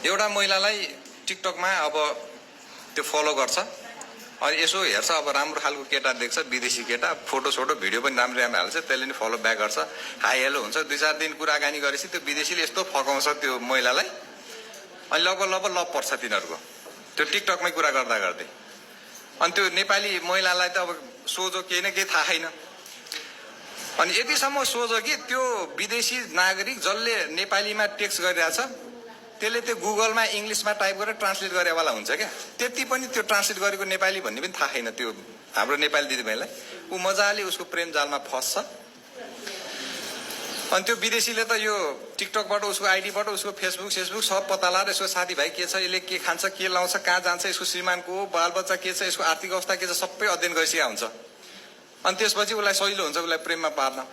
एउटा महिलालाई टिकटकमा अब त्यो फलो गर्छ, अनि यसो हेर्छ, अब राम्रो खालको केटा देख्छ, विदेशी केटा, फोटो सोटो भिडियो पनि राम्रो राम्रो हाल्छ, त्यसले नि फलो ब्याक गर्छ, हाई हेलो हुन्छ, 2-4 दिन कुराकानी गरेपछि त्यो विदेशीले यस्तो फकाउँछ त्यो महिलालाई, अनि लगभग लभ पर्छ तिनीहरूको त्यो टिकटकमै कुरा गर्दा गर्दै। अनि त्यो नेपाली महिलालाई त अब सोझो केही न केही थाहा छैन, अनि यतिसम्म सोझो कि त्यो विदेशी नागरिक जसले नेपालीमा टेक्स्ट गरिरहेछ त्यसले त्यो गुगलमा इङ्ग्लिसमा टाइप गरेर ट्रान्सलेट गरेवाला हुन्छ क्या, त्यति पनि त्यो ट्रान्सलेट गरेको नेपाली भन्ने पनि थाहा छैन त्यो हाम्रो नेपाली दिदीबहिनीलाई। ऊ मजाले उसको प्रेम जालमा फस्छ, अनि त्यो विदेशीले त यो टिकटकबाट, उसको आइडीबाट, उसको फेसबुक सब पत्ता लगाएर यसको साथीभाइ के छ, यसले के खान्छ, के लाउँछ, कहाँ जान्छ, यसको श्रीमानको बालबच्चा के छ, यसको आर्थिक अवस्था के छ, सबै अध्ययन गरिसकेका हुन्छ। अनि त्यसपछि उसलाई सजिलो हुन्छ उसलाई प्रेममा पार्न।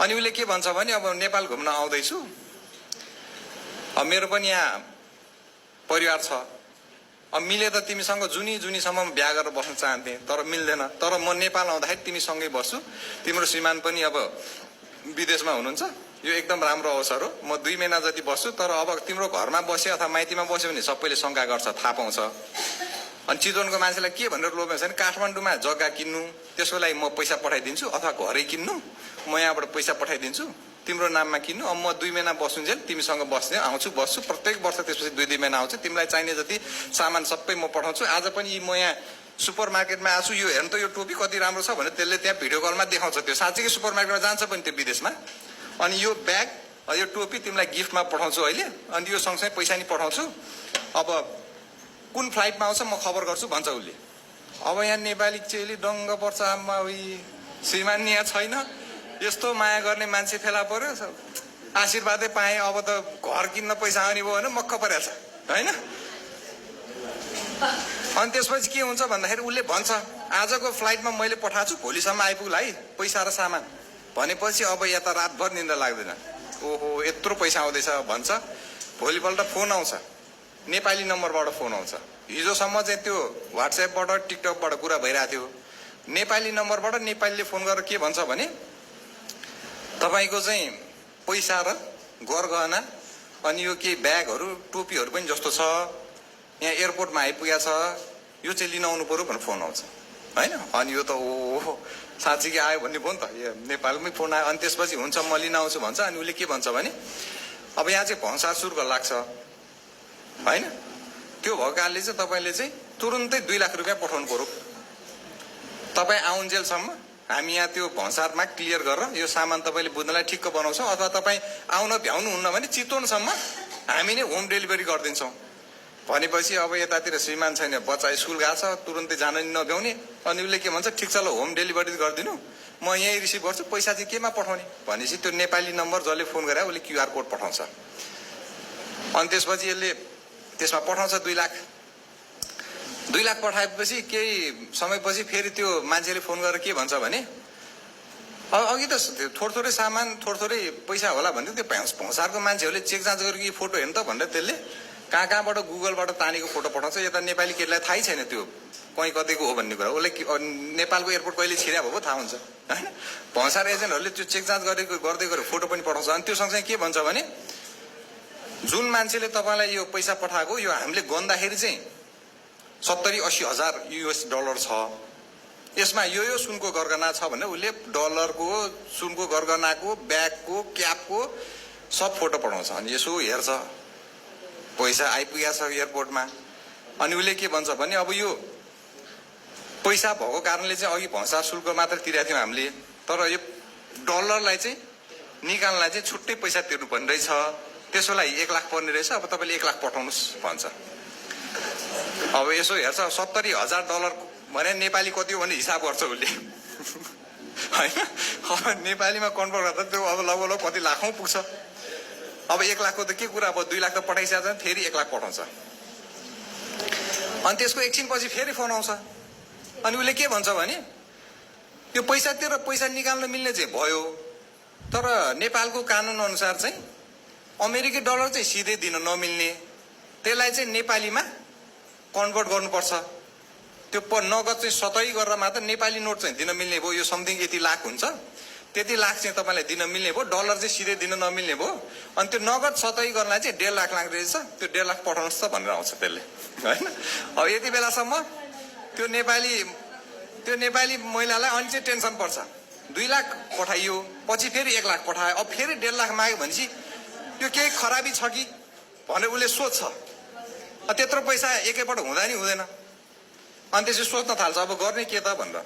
अनि उसले के भन्छ भने अब नेपाल घुम्न आउँदैछु, अब मेरो पनि यहाँ परिवार छ, अब मिले त तिमीसँग जुनीसम्म बिहा गरेर बस्न चाहन्थेँ, तर मिल्दैन, तर म नेपाल आउँदाखेरि तिमीसँगै बस्छु, तिम्रो श्रीमान पनि अब विदेशमा हुनुहुन्छ, यो एकदम राम्रो अवसर हो, म 2 महिना जति बस्छु, तर अब तिम्रो घरमा बस्यो अथवा माइतीमा बस्यो भने सबैले शङ्का गर्छ, थाहा पाउँछ। अनि चितवनको मान्छेलाई के भनेर लोभ्याउँछ भने काठमाडौँमा जग्गा किन्नु, त्यसको लागि म पैसा पठाइदिन्छु, अथवा घरै किन्नु, म यहाँबाट पैसा पठाइदिन्छु, तिम्रो नाममा किन्नु, अब म 2 महिना बस्नुन्जेल तिमीसँग बस्ने आउँछु, बस्छु, प्रत्येक वर्ष त्यसपछि 2-2 महिना आउँछु, तिमीलाई चाहिने जति सामान सबै म पठाउँछु। आज पनि म यहाँ सुपर मार्केटमा आछु, यो हेर्नु त यो टोपी कति राम्रो छ भनेर त्यसले त्यहाँ भिडियो कलमा देखाउँछ, त्यो साँच्चीकै सुपर मार्केटमा जान्छ पनि त्यो विदेशमा। अनि यो ब्याग, यो टोपी तिमीलाई गिफ्टमा पठाउँछु अहिले, अनि यो सँगसँगै पैसा नि पठाउँछु, अब कुन फ्लाइटमा आउँछ म खबर गर्छु भन्छ उसले। अब यहाँ नेपाली चेली दङ्ग पर्छ, आमा श्रीमान यहाँ छैन, यस्तो माया गर्ने मान्छे फेला पर्यो, आशीर्वादै पाएँ, अब त घर किन्न पैसा आउने भयो भने मक्क परेको छ होइन। अनि त्यसपछि के हुन्छ भन्दाखेरि उसले भन्छ आजको फ्लाइटमा मैले पठाएको छु, भोलिसम्म आइपुग्ला है पैसा र सामान भनेपछि अब यहाँ त रातभर निन्द्रा लाग्दैन, ओहो यत्रो पैसा आउँदैछ भन्छ। भोलिपल्ट फोन आउँछ, नेपाली नम्बरबाट फोन आउँछ। हिजोसम्म चाहिँ त्यो व्हाट्सएपबाट टिकटकबाट कुरा भइरहेको थियो, नेपाली नम्बरबाट नेपालीले फोन गरेर के भन्छ भने तपाईँको चाहिँ पैसा र गरगहना अनि यो केही ब्यागहरू टोपीहरू पनि जस्तो छ, यहाँ एयरपोर्टमा आइपुगेको छ, यो चाहिँ लिन आउनु पर्यो भनेर फोन आउँछ होइन। अनि यो त ओहो साँच्चीकै आयो भन्ने भयो नि त, यो नेपालमै फोन आयो। अनि त्यसपछि हुन्छ म लिन आउँछु भन्छ। अनि उसले के भन्छ भने अब यहाँ चाहिँ भन्सार शुल्क लाग्छ होइन, त्यो भएको कारणले चाहिँ तपाईँले चाहिँ तुरुन्तै 2 लाख रुपियाँ पठाउनु पर्यो, तपाईँ आउन्जेलसम्म हामी यहाँ त्यो भन्सारमा क्लियर गरेर यो सामान तपाईँले बुझ्नलाई ठिक्क बनाउँछौँ, अथवा तपाईँ आउन भ्याउनुहुन्न भने चितवनसम्म हामी नै होम डेलिभरी गरिदिन्छौँ भनेपछि अब यतातिर श्रीमान छैन, बच्चा स्कुल गएको छ, तुरुन्तै जान नि नभ्याउने। अनि उसले के भन्छ ठिक छ ल होम डेलिभरी गरिदिनु, म यहीँ रिसिभ गर्छु, पैसा चाहिँ केमा पठाउने भनेपछि त्यो नेपाली नम्बर जसले फोन गरे उसले QR कोड पठाउँछ। अनि त्यसपछि यसले त्यसमा पठाउँछ 2 लाख। 2 लाख पठाएपछि केही समयपछि फेरि त्यो मान्छेले फोन गरेर के भन्छ भने अघि त थोरै सामान थोरै पैसा होला भन्थ्यो, त्यो भौँसारको मान्छेहरूले चेक जाँच गरेको फोटो हेर्नु त भनेर त्यसले कहाँबाट गुगलबाट तानेको फोटो पठाउँछ। यता नेपाली केटीलाई थाहै छैन त्यो कहीँ कतैको हो भन्ने कुरा, उसले नेपालको एयरपोर्ट कहिले छिर्या भएको थाहा हुन्छ होइन। भौँसार एजेन्टहरूले त्यो चेक जाँच गर्दै गरे फोटो पनि पठाउँछ। अनि त्यो सँगसँगै के भन्छ भने जुन मान्छेले तपाईँलाई यो पैसा पठाएको यो हामीले गन्दाखेरि चाहिँ 70-80 हजार US डलर छ, यसमा यो सुनको गरगहना छ भनेर उसले डलरको, सुनको गरगहनाको, ब्यागको, क्यापको सब फोटो पठाउँछ। अनि यसो हेर्छ पैसा आइपुगेको छ एयरपोर्टमा। अनि उसले के भन्छ भने अब यो पैसा भएको कारणले चाहिँ अघि भन्सार शुल्क मात्र तिरेको थियौँ हामीले, तर यो डलरलाई चाहिँ निकाल्नलाई चाहिँ छुट्टै पैसा तिर्नुपर्ने रहेछ, त्यसको लागि 1 लाख पर्ने रहेछ, अब तपाईँले 1 लाख पठाउनुहोस् भन्छ। अब यसो हेर्छ 70 हजार डलर भने नेपाली कति हो भने हिसाब गर्छ उसले होइन। अब नेपालीमा कन्भर्ट गर्दा त्यो अब लगभग कति लाखौँ पुग्छ। अब 1 लाखको त के कुरा, अब 2 लाख त पठाइसकेको छ, फेरि 1 लाख पठाउँछ। अनि त्यसको एकछिनपछि फेरि फोन आउँछ। अनि उसले के भन्छ भने यो पैसा तिरेर पैसा निकाल्न मिल्ने चाहिँ भयो, तर नेपालको कानुन अनुसार चाहिँ अमेरिकी डलर चाहिँ सिधै दिन नमिल्ने, त्यसलाई चाहिँ नेपालीमा कन्भर्ट गर्नुपर्छ। त्यो नगद चाहिँ सतै गरेर मात्र नेपाली नोट चाहिँ दिन मिल्ने भयो, यो समथिङ यति लाख हुन्छ, त्यति लाख चाहिँ तपाईँलाई दिन मिल्ने भयो, डलर चाहिँ सिधै दिन नमिल्ने भयो। अनि त्यो नगद सतै गर्नलाई चाहिँ 1.5 लाख लाग्दो रहेछ, त्यो 1.5 लाख पठाउनुहोस् त भनेर आउँछ त्यसले, होइन। अब यति बेलासम्म त्यो नेपाली महिलालाई अनि चाहिँ टेन्सन पर्छ। 2 लाख पठाइयो, पछि फेरि 1 लाख पठायो, अब फेरि 1.5 लाख माग्यो भनेपछि यो केही खराबी छ कि भनेर उसले सोध्छ। त्यत्रो पैसा एकैपल्ट हुँदा नि हुँदैन। अनि त्यसपछि सोच्न थाल्छ अब गर्ने के त भनेर।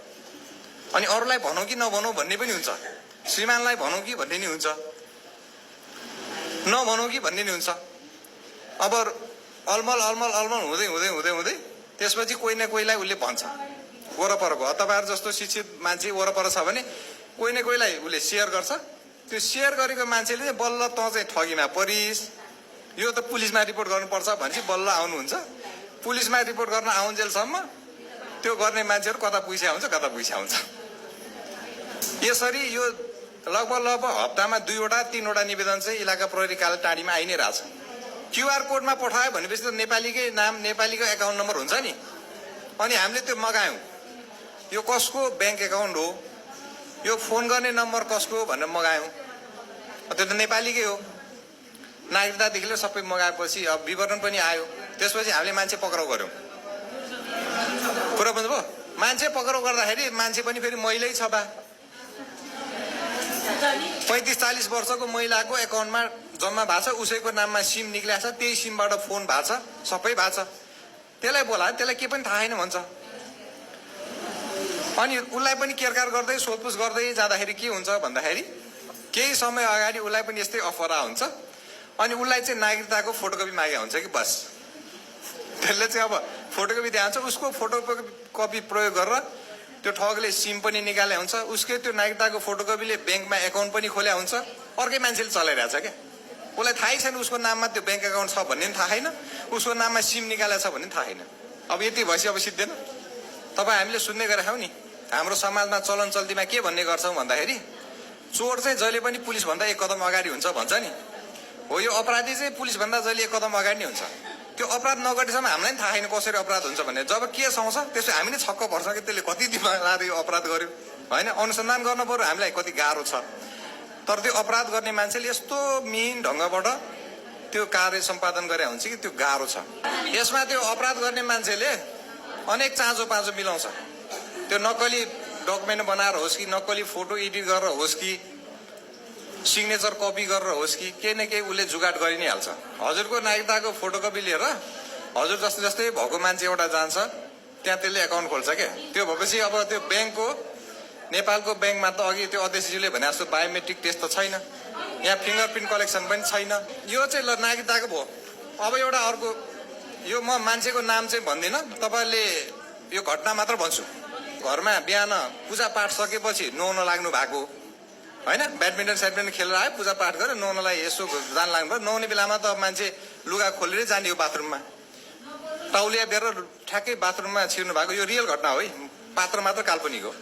अनि अरूलाई भनौँ कि नभनौँ भन्ने पनि हुन्छ, श्रीमानलाई भनौँ कि भन्ने नि हुन्छ, नभनौँ कि भन्ने नि हुन्छ। अब अलमल हुँदै त्यसपछि कोही न कोहीलाई उसले भन्छ वरपरको। तपाईँहरू जस्तो शिक्षित मान्छे वरपर छ भने कोही न कोहीलाई उसले सेयर गर्छ। त्यो सेयर गरेको मान्छेले चाहिँ बल्ल त चाहिँ ठगीमा परिस्, यो त पुलिसमा रिपोर्ट गर्नुपर्छ भनेपछि बल्ल आउनुहुन्छ। पुलिसमा रिपोर्ट गर्न आउन्जेलसम्म त्यो गर्ने मान्छेहरू कता पुइस्या हुन्छ। यसरी यो लगभग हप्तामा 2-3वटा निवेदन चाहिँ इलाका प्रहरी कार्यालय टाढीमा आइ नै रहेछ। क्युआर कोडमा पठायो भनेपछि त नेपालीकै नाम, नेपालीको एकाउन्ट नम्बर हुन्छ नि। अनि हामीले त्यो मगायौँ, यो कसको ब्याङ्क एकाउन्ट हो, यो फोन गर्ने नम्बर कसको भनेर मगायौँ। त्यो त नेपालीकै हो। नागरिकतादेखि लिएर सबै मगाएपछि अब विवरण पनि आयो। त्यसपछि हामीले मान्छे पक्राउ गऱ्यौँ। कुरा बुझ्नुभयो? मान्छे पक्राउ गर्दाखेरि मान्छे पनि फेरि महिलै छ बा। 35-40 वर्षको महिलाको एकाउन्टमा जम्मा भएको छ, उसैको नाममा सिम निक्लिएको छ, त्यही सिमबाट फोन भएको छ, सबै भएको छ। त्यसलाई बोलायो, त्यसलाई के पनि थाहा छैन भन्छ। अनि उसलाई पनि केरकार गर्दै सोधपुछ गर्दै जाँदाखेरि के हुन्छ भन्दाखेरि केही समय अगाडि उसलाई पनि यस्तै अफर हुन्छ। अनि उसलाई चाहिँ नागरिकताको फोटोकपी मागे हुन्छ कि बस। त्यसले चाहिँ अब फोटोकपी दिन्छ, उसको फोटोकपी प्रयोग गरेर त्यो ठगले सिम पनि निकाले हुन्छ, उसकै त्यो नागरिकताको फोटोकपीले ब्याङ्कमा एकाउन्ट पनि खोल्या हुन्छ। अर्कै मान्छेले चलाइरहेछ क्या। उसलाई थाहै छैन उसको नाममा त्यो ब्याङ्क एकाउन्ट छ भन्ने पनि थाहा छैन, उसको नाममा सिम निकालेको छ भन्ने पनि थाहा छैन। अब यति भएपछि अब सिद्धिएन। तपाईँ हामीले सुन्दै गरेका छौँ नि, हाम्रो समाजमा चलन चल्तीमा के भन्ने गर्छौँ भन्दाखेरि चोर चाहिँ जहिले पनि पुलिसभन्दा 1 कदम अगाडि हुन्छ भन्छ नि। हो, यो अपराधी चाहिँ पुलिसभन्दा जहिले 1 कदम अगाडि नै हुन्छ। त्यो अपराध नगरेसम्म हामीलाई पनि थाहा छैन कसरी अपराध हुन्छ भन्ने। जब केस आउँछ त्यसपछि हामी नै छक्क पर्छ कि त्यसले कति दिमाग लाएर यो अपराध गर्यो, होइन। अनुसन्धान गर्न पर्यो, हामीलाई कति गाह्रो छ। तर त्यो अपराध गर्ने मान्छेले यस्तो मिहिन ढङ्गबाट त्यो कार्य सम्पादन गरे हुन्छ कि त्यो गाह्रो छ। यसमा त्यो अपराध गर्ने मान्छेले अनेक चाँजो पाँचो मिलाउँछ। त्यो नक्कली डकुमेन्ट बनाएर होस् कि नक्कली फोटो एडिट गरेर होस् कि सिग्नेचर कपी गरेर होस् कि केही न केही उसले जुगाड गरि नै हाल्छ। हजुरको नागरिकताको फोटोकपी लिएर हजुर जस्तै भएको मान्छे एउटा जान्छ, त्यहाँ त्यसले एकाउन्ट खोल्छ क्या। त्यो भएपछि अब त्यो ब्याङ्कको, नेपालको ब्याङ्कमा त अघि त्यो अध्यक्षज्यूले भने जस्तो बायोमेट्रिक टेस्ट त छैन, यहाँ फिङ्गरप्रिन्ट कलेक्सन पनि छैन। यो चाहिँ ल नागरिकताको भयो। अब एउटा अर्को, यो म मान्छेको नाम चाहिँ भन्दिनँ, तपाईँले यो घटना मात्र भन्छु। घरमा बिहान पूजापाठ सकेपछि नुहाउन लाग्नु भएको, होइन। ब्याडमिन्टन खेलेर आयो, पूजापाठ गरेर नुहाउनलाई यसो जान लाग्नु भयो। नुहाउने बेलामा त मान्छे लुगा खोलेरै जाने हो बाथरुममा, तौलिया बेर ठ्याक्कै बाथरुममा छिर्नु भएको। यो रियल घटना हो है, पात्र मात्र काल्पनिक हो।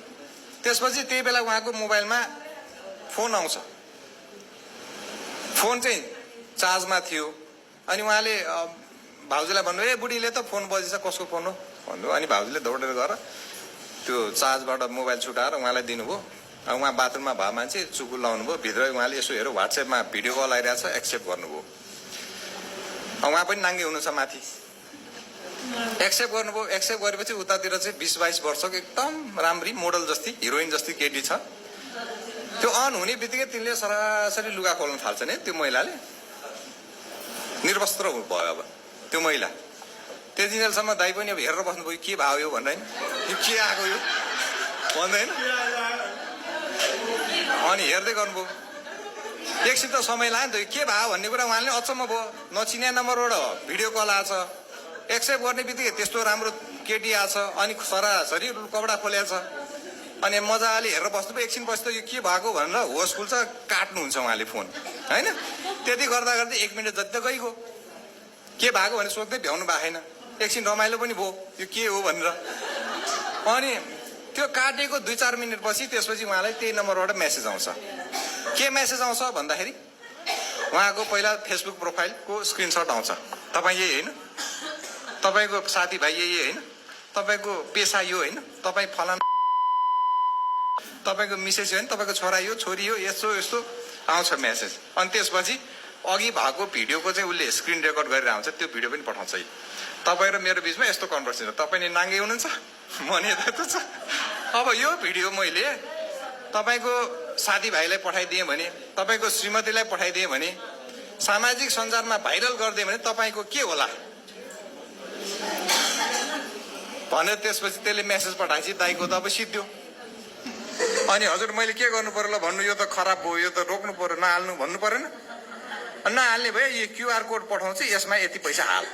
त्यसपछि त्यही बेला उहाँको मोबाइलमा फोन आउँछ। फोन चाहिँ चार्जमा थियो। अनि उहाँले भाउजूलाई भन्नु, ए बुढीले त फोन बजेछ, कसको फोन हो भन्नु। अनि भाउजूले दौडेर गएर त्यो चार्जबाट मोबाइल छुटाएर उहाँलाई दिनुभयो। उहाँ बाथरुममा भए मान्छे चुकुल लाउनु भयो, भित्र उहाँले यसो हेऱ्यो, व्हाट्सएपमा भिडियो कल आइरहेछ, एक्सेप्ट गर्नुभयो। उहाँ पनि नाङ्गे हुनुहुन्छ माथि, एक्सेप्ट गर्नुभयो। एक्सेप्ट गरेपछि उतातिर चाहिँ 20-22 वर्षको एकदम राम्री मोडल जस्तै, हिरोइन जस्तै केटी छ। त्यो अन हुने बित्तिकै तिनले सरासरी लुगा खोल्न थाल्छ नि। त्यो महिलाले निर्वस्त्र भयो। अब त्यो महिला त्यति जेलसम्म दाइ पनि अब हेरेर बस्नुभयो, के भयो यो भन्दैन, यो के आएको यो भन्दैन। अनि हेर्दै गर्नुभयो। एकछिन त समय लाग्यो नि त, के भयो भन्ने कुरा उहाँले अचम्म भयो। नचिने नम्बरबाट भिडियो कल आएछ, एक्सेप्ट गर्ने बित्तिकै त्यस्तो राम्रो केटी आएछ, अनि सरासरी कपडा खोलेको छ। अनि मजाले हेरेर बस्नुभयो। एकछिन पछि त यो के भएको भनेर होस खुल्छ, काट्नुहुन्छ उहाँले फोन, होइन। त्यति गर्दा गर्दै 1 मिनट जति त गइगयो। के भएको भने सोध्दै भ्याउनु भएको छैन। एकछिन रमाइलो पनि भयो, यो के हो भनेर। अनि त्यो काटेको 2-4 मिनट पछि त्यसपछि उहाँलाई त्यही नम्बरबाट मेसेज आउँछ। के मेसेज आउँछ भन्दाखेरि उहाँको पहिला फेसबुक प्रोफाइलको स्क्रिनसट आउँछ। तपाईँ यही होइन, तपाईँको साथीभाइ यही होइन, तपाईँको पेसा यो होइन, तपाईँ फलाना तपाईँको मिसेस हो भने तपाईँको छोरा यो छोरी हो यस्तो यस्तो आउँछ मेसेज। अनि त्यसपछि अघि भएको भिडियोको चाहिँ उसले स्क्रिन रेकर्ड गरेर आउँछ, त्यो भिडियो पनि पठाउँछ। तपाईँ र मेरो बिचमा यस्तो कन्भर्सेसन, तपाईँ नि नाङ्गे हुनुहुन्छ, म नि यता छ। अब यो भिडियो मैले तपाईँको साथीभाइलाई पठाइदिएँ भने, तपाईँको श्रीमतीलाई पठाइदिएँ भने, सामाजिक सञ्जालमा भाइरल गरिदिएँ भने तपाईँको के होला भनेर त्यसपछि त्यसले मेसेज पठाएपछि दाइको त अब सिद्धियो। अनि हजुर मैले के गर्नु पर्यो ल भन्नु, यो त खराब भयो, यो त रोक्नु पर्यो, नहाल्नु भन्नु परेन? नहाल्ने भए यो क्युआर कोड पठाउँछु, यसमा यति पैसा हाल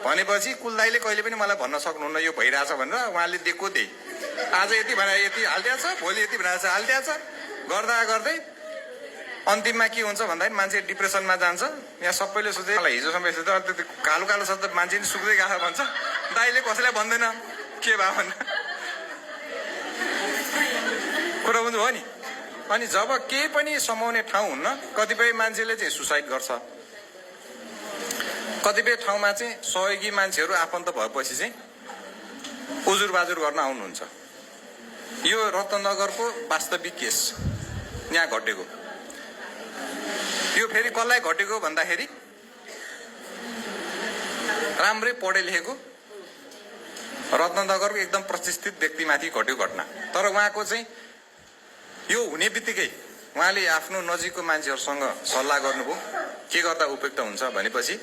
भनेपछि कुलदाईले कहिले पनि मलाई भन्न सक्नुहुन्न यो भइरहेछ भनेर। उहाँले दिएको त्यही, आज यति भनेर यति हालिदिएको छ, भोलि यति भनेर हालिदिएको छ, गर्दा गर्दै अन्तिममा के हुन्छ भन्दाखेरि मान्छे डिप्रेसनमा जान्छ। यहाँ सबैले सोचे मलाई हिजोसम्म यसो त त्यो कालो कालो छ त मान्छे नि सुक्दै गएको भन्छ, दाइले कसैलाई भन्दैन के भयो भनेर कुरा बुझ्नु भयो नि। अनि जब केही पनि समाउने ठाउँ हुन्न, कतिपय मान्छेले चाहिँ सुसाइड गर्छ, कतिपय ठाउँमा चाहिँ सहयोगी मान्छेहरू आफन्त भएपछि चाहिँ उजुर बाजुर गर्न आउनुहुन्छ। यो रत्नगरको वास्तविक केस यहाँ घटेको। यो फेरि कसलाई घटेको भन्दाखेरि राम्रै पढे लेखेको रत्नगरको एकदम प्रतिष्ठित व्यक्तिमाथि घट्यो घटना। तर उहाँको चाहिँ यो हुने बित्तिकै उहाँले आफ्नो नजिकको मान्छेहरूसँग सल्लाह गर्नुभयो के गर्दा उपयुक्त हुन्छ भनेपछि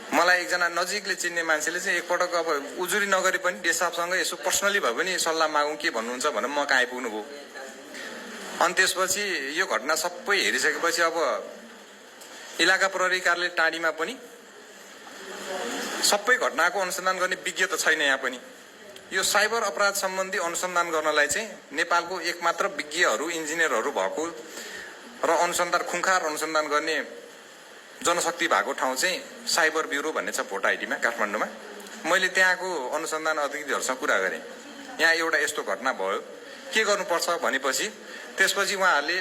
मलाई एकजना नजिकले चिन्ने मान्छेले चाहिँ एकपटक अब उजुरी नगरी पनि डेसापसँग यसो पर्सनली भए पनि सल्लाह मागौँ के भन्नुहुन्छ भनेर म कहाँ आइपुग्नु भयो। अनि त्यसपछि यो घटना सबै हेरिसकेपछि अब इलाका प्रहरी कार्यालय टाँडीमा पनि सबै घटनाको अनुसन्धान गर्ने विज्ञ त छैन। यहाँ पनि यो साइबर अपराध सम्बन्धी अनुसन्धान गर्नलाई चाहिँ नेपालको एकमात्र विज्ञहरू इन्जिनियरहरू भएको र अनुसन्धान खुङ्खार अनुसन्धान गर्ने जनशक्ति भएको ठाउँ चाहिँ साइबर ब्युरो भन्ने छ भोट आइडीमा काठमाडौँमा। मैले त्यहाँको अनुसन्धान अधिकारीहरूसँग कुरा गरेँ, यहाँ एउटा यस्तो घटना भयो के गर्नुपर्छ भनेपछि त्यसपछि उहाँहरूले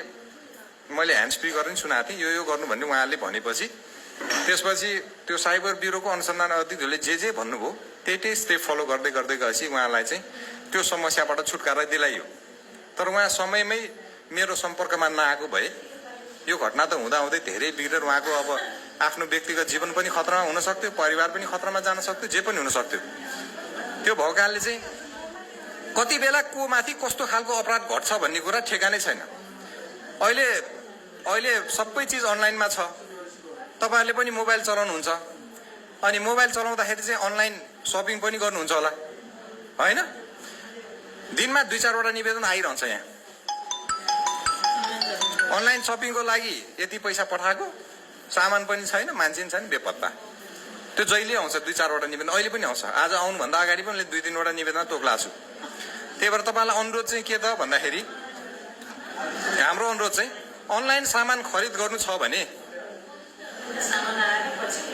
मैले ह्यान्ड फ्री गरेर नि सुनाएको थिएँ यो गर्नु भन्ने उहाँहरूले भनेपछि त्यसपछि त्यो साइबर ब्युरोको अनुसन्धान अधिकारीहरूले जे भन्नुभयो त्यही स्टेप फलो गर्दै गर्दै गएपछि उहाँलाई चाहिँ त्यो समस्याबाट छुटकारा दिलाइयो। तर उहाँ समयमै मेरो सम्पर्कमा नआएको भए यो घटना त हुँदाहुँदै धेरै बिग्रेर उहाँको अब आफ्नो व्यक्तिगत जीवन पनि खतरामा हुन सक्थ्यो, परिवार पनि खतरामा जान सक्थ्यो, जे पनि हुन सक्थ्यो। त्यो भएको कारणले चाहिँ कति बेला को माथि कस्तो खालको अपराध घट्छ भन्ने कुरा ठेगानै छैन। अहिले सबै चिज अनलाइनमा छ। तपाईँहरूले पनि मोबाइल चलाउनुहुन्छ, अनि मोबाइल चलाउँदाखेरि चाहिँ अनलाइन सपिङ पनि गर्नुहुन्छ होला होइन? दिनमा 2-4वटा निवेदन आइरहन्छ यहाँ अनलाइन सपिङको लागि यति पैसा पठाएको, सामान पनि छैन, मान्छे पनि छैन, बेपत्ता। त्यो जहिले आउँछ 2-4वटा निवेदन, अहिले पनि आउँछ। आज आउनुभन्दा अगाडि पनि 2-3वटा निवेदन तोक्लाएको छु। त्यही भएर तपाईँलाई अनुरोध चाहिँ के त भन्दाखेरि हाम्रो अनुरोध चाहिँ अनलाइन सामान खरिद गर्नु छ भने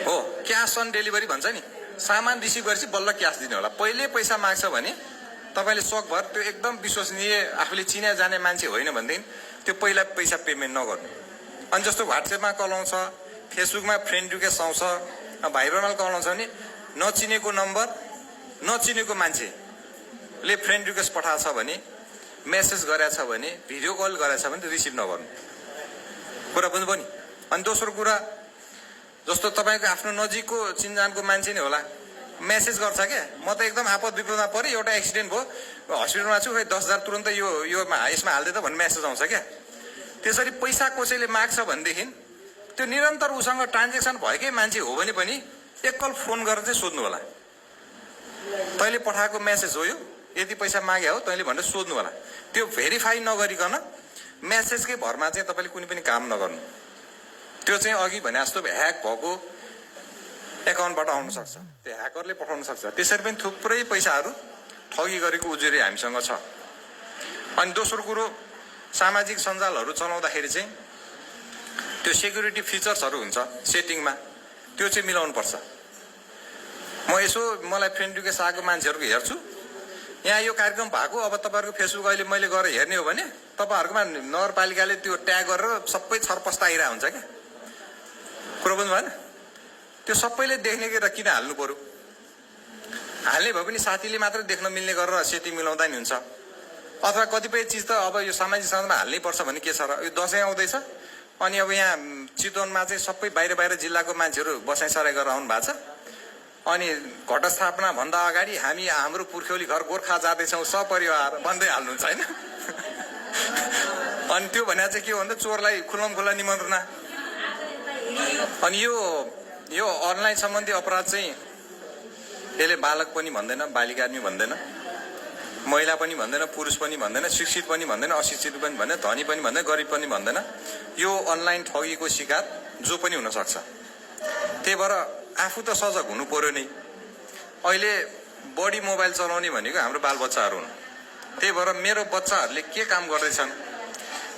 हो क्यास अन डेलिभरी भन्छ नि, सामान रिसिभ गरेपछि बल्ल क्यास दिने होला। पहिले पैसा माग्छ भने तपाईँले सकभर त्यो एकदम विश्वसनीय आफूले चिने जाने मान्छे होइन भनेदेखि त्यो पहिला पैसा पेमेन्ट नगर्नु। अनि जस्तो व्हाट्सएपमा कल आउँछ, फेसबुकमा फ्रेन्ड रिक्वेस्ट आउँछ, भाइबरमा कल आउँछ भने नचिनेको नम्बर नचिनेको मान्छेले फ्रेन्ड रिक्वेस्ट पठाएको छ भने, मेसेज गरेछ भने, भिडियो कल गरेछ भने रिसिभ नगर्नु। कुरा बुझ्नुभयो नि? अनि दोस्रो कुरा जस्तो तपाईँको आफ्नो नजिकको चिनजानको मान्छे नै होला, मेसेज गर्छ क्या म त एकदम आपद विपदमा परेँ, एउटा एक्सिडेन्ट भयो, हस्पिटलमा छु, खै 10,000 तुरन्त यसमा हालिदिए त भन्ने मेसेज आउँछ क्या। त्यसरी पैसा कसैले माग्छ भनेदेखि त्यो निरन्तर उसँग ट्रान्जेक्सन भएकै मान्छे हो भने पनि एकल फोन गरेर चाहिँ सोध्नु होला, तैँले पठाएको मेसेज हो यो, यति पैसा मागे हो तैँले भनेर सोध्नु होला। त्यो भेरिफाई नगरिकन मेसेजकै भरमा चाहिँ तपाईँले कुनै पनि काम नगर्नु। त्यो चाहिँ अघि भने जस्तो ह्याक भएको एकाउन्टबाट आउन सक्छ, त्यो ह्याकरले पठाउन सक्छ। त्यसरी पनि थुप्रै पैसाहरू ठगी गरेको उजुरी हामीसँग छ। अनि दोस्रो कुरो सामाजिक सञ्जालहरू चलाउँदाखेरि चाहिँ त्यो सेक्युरिटी फिचर्सहरू हुन्छ सेटिङमा, त्यो चाहिँ मिलाउनुपर्छ। म यसो मलाई फ्रेन्ड रिक्वेस्ट आएको मान्छेहरूको हेर्छु, यहाँ यो कार्यक्रम भएको, अब तपाईँहरूको फेसबुक अहिले मैले गएर हेर्ने हो भने तपाईँहरूकोमा नगरपालिकाले त्यो ट्याग गरेर सबै छरपस्ता आइरहेको हुन्छ क्या। कुरो बुझ्नु भएन? त्यो सबैले देख्ने कि र किन हाल्नु पर्यो? हाल्ने भए पनि साथीले मात्र देख्न मिल्ने गरेर सेटिङ मिलाउँदा नि हुन्छ। अथवा कतिपय चिज त अब यो सामाजिक सञ्जालमा हाल्नै पर्छ भन्ने के छ र? यो दसैँ आउँदैछ, अनि अब यहाँ चितवनमा चाहिँ सबै बाहिर बाहिर जिल्लाको मान्छेहरू बसाइसराई गरेर आउनु भएको छ। अनि घटस्थापना भन्दा अगाडि हामी हाम्रो पुर्ख्यौली घर गोर्खा जाँदैछौँ सपरिवार भन्दै हाल्नुहुन्छ होइन? अनि त्यो भने चाहिँ के हो भन्दा चोरलाई खुल्लम खुल्ला निमन्त्रणा। अनि यो अनलाइन सम्बन्धी अपराध चाहिँ यसले बालक पनि भन्दैन, बालिका आदमी भन्दैन, महिला पनि भन्दैन, पुरुष पनि भन्दैन, शिक्षित पनि भन्दैन, अशिक्षित पनि भन्दैन, धनी पनि भन्दैन, गरिब पनि भन्दैन। यो अनलाइन ठगीको शिकार जो पनि हुन सक्छ। त्यही भएर आफू त सजग हुनु पर्यो नै। अहिले बढी मोबाइल चलाउने भनेको हाम्रो बालबच्चाहरू हुन्। त्यही भएर मेरो बच्चाहरूले के काम गर्दैछन्,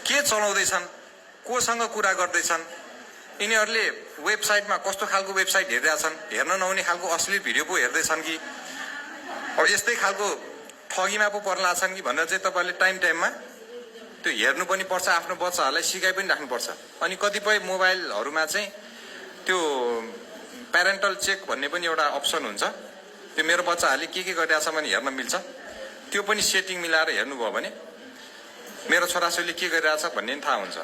के चलाउँदैछन्, कोसँग कुरा गर्दैछन्, यिनीहरूले वेबसाइटमा कस्तो खालको वेबसाइट हेरिरहेछन्, हेर्न नहुने खालको अश्लील भिडियो पो हेर्दैछन् कि अब यस्तै खालको ठगीमा पो पर्ला छन् कि भनेर चाहिँ तपाईँले टाइम टाइममा त्यो हेर्नु पनि पर्छ। आफ्नो बच्चाहरूलाई सिकाइ पनि राख्नुपर्छ। अनि कतिपय मोबाइलहरूमा चाहिँ त्यो प्यारेन्टल चेक भन्ने पनि एउटा अप्सन हुन्छ। त्यो मेरो बच्चाहरूले के गरिरहेछ भने हेर्न मिल्छ। त्यो पनि सेटिङ मिलाएर हेर्नुभयो भने मेरो छोराछोरीले के गरिरहेछ भन्ने पनि थाहा हुन्छ।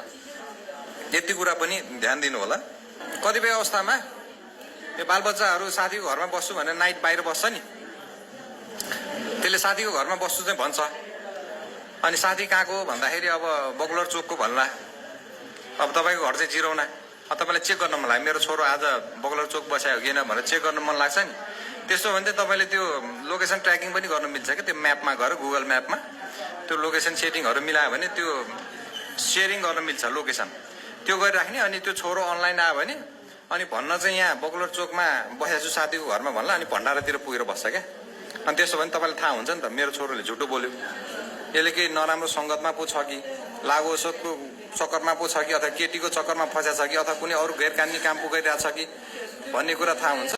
यति कुरा पनि ध्यान दिनु होला। कतिपय अवस्थामा यो बालबच्चाहरू साथीको घरमा बस्छु भनेर नाइट बाहिर बस्छ नि, त्यसले साथीको घरमा बस्छु चाहिँ भन्छ। अनि साथी कहाँको भन्दाखेरि अब बगुलर चोकको भन्ला। अब तपाईँको घर चाहिँ जिरौना, तपाईँलाई चेक गर्न मन लाग्यो मेरो छोरो आज बगुलर चोक बसायो कि होइन भनेर चेक गर्न मन लाग्छ नि। त्यसो भने चाहिँ तपाईँले त्यो लोकेसन ट्र्याकिङ पनि गर्न मिल्छ क्या। त्यो म्यापमा गएर गुगल म्यापमा त्यो लोकेसन सेटिङहरू मिलायो भने त्यो सेयरिङ गर्न मिल्छ लोकेसन। त्यो गरिराख्ने। अनि त्यो छोरो अनलाइन आयो भने अनि भन्न चाहिँ यहाँ बगुलर चोकमा बसेको छु साथीको घरमा भन्ला, अनि भण्डारातिर पुगेर बस्छ क्या। अनि त्यसो भने तपाईँलाई थाहा हुन्छ नि त मेरो छोरोले झुटो बोल्यो, यसले केही नराम्रो सङ्गतमा पो छ कि, लागोसोको चक्करमा पो छ कि, अथवा केटीको चक्करमा फँसेको छ कि, अथवा कुनै अरू गैर कानुनी काम पो गरिरहेछ कि भन्ने कुरा थाहा हुन्छ।